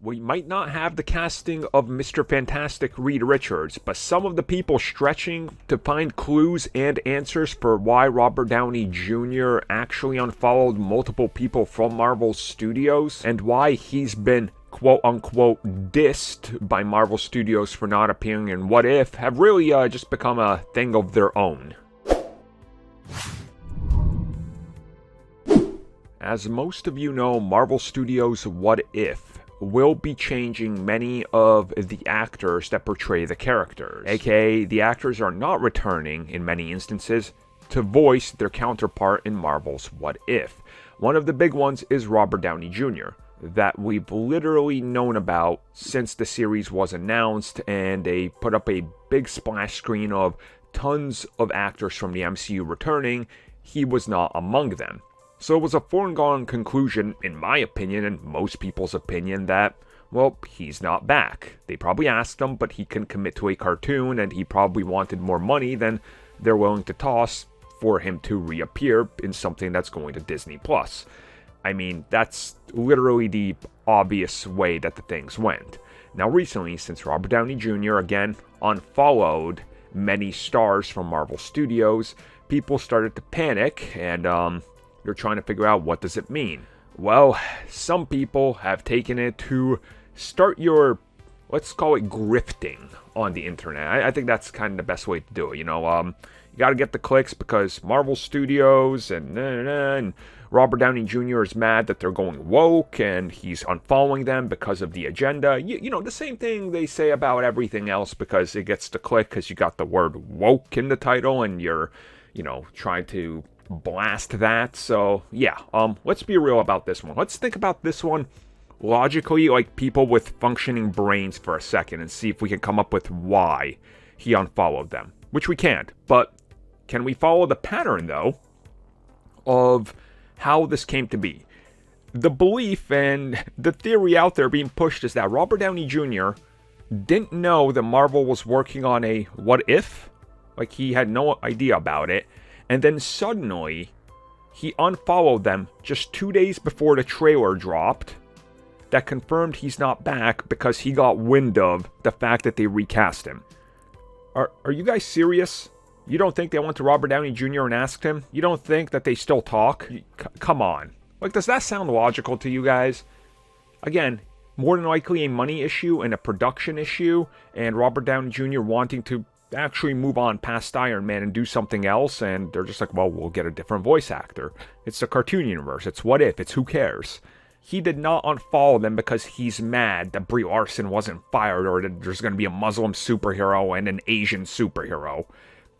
We might not have the casting of Mr. Fantastic Reed Richards, but some of the people stretching to find clues and answers for why Robert Downey Jr. actually unfollowed multiple people from Marvel Studios, and why he's been quote-unquote dissed by Marvel Studios for not appearing in What If, have really just become a thing of their own. As most of you know, Marvel Studios' What If will be changing many of the actors that portray the characters, aka the actors are not returning, in many instances, to voice their counterpart in Marvel's What If. One of the big ones is Robert Downey Jr., that we've literally known about since the series was announced, and they put up a big splash screen of tons of actors from the MCU returning. He was not among them. So it was a foregone conclusion, in my opinion, and most people's opinion, that, well, he's not back. They probably asked him, but he can commit to a cartoon, and he probably wanted more money than they're willing to toss for him to reappear in something that's going to Disney+. I mean, that's literally the obvious way that the things went. Now recently, since Robert Downey Jr. again unfollowed many stars from Marvel Studios, people started to panic, and they're trying to figure out, what does it mean? Well, some people have taken it to start your, let's call it, grifting on the internet. I think that's kind of the best way to do it, you know. You gotta get the clicks because Marvel Studios and Robert Downey Jr. is mad that they're going woke and he's unfollowing them because of the agenda. You know, the same thing they say about everything else, because it gets the click because you got the word woke in the title and you're, you know, trying to blast that. So yeah, let's be real about this one. Let's think about this one logically, like people with functioning brains, for a second, and see if we can come up with why he unfollowed them, which we can't. But can we follow the pattern, though, of how this came to be? The belief and the theory out there being pushed is that Robert Downey Jr. didn't know that Marvel was working on a What If, like he had no idea about it. And then suddenly, he unfollowed them just 2 days before the trailer dropped that confirmed he's not back because he got wind of the fact that they recast him. Are you guys serious? You don't think they went to Robert Downey Jr. and asked him? You don't think that they still talk? Come on. Like, does that sound logical to you guys? Again, more than likely a money issue and a production issue, and Robert Downey Jr. wanting to actually move on past Iron Man and do something else, and they're just like, well, we'll get a different voice actor. It's the cartoon universe. It's What If. It's who cares? He did not unfollow them because he's mad that Brie Larson wasn't fired, or that there's going to be a Muslim superhero and an Asian superhero.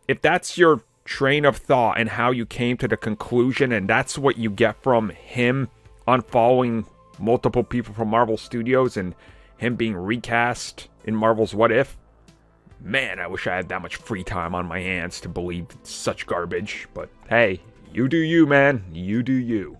If that's your train of thought and how you came to the conclusion, and that's what you get from him unfollowing multiple people from Marvel Studios and him being recast in Marvel's What If, man, I wish I had that much free time on my hands to believe such garbage. But hey, you do you, man. You do you.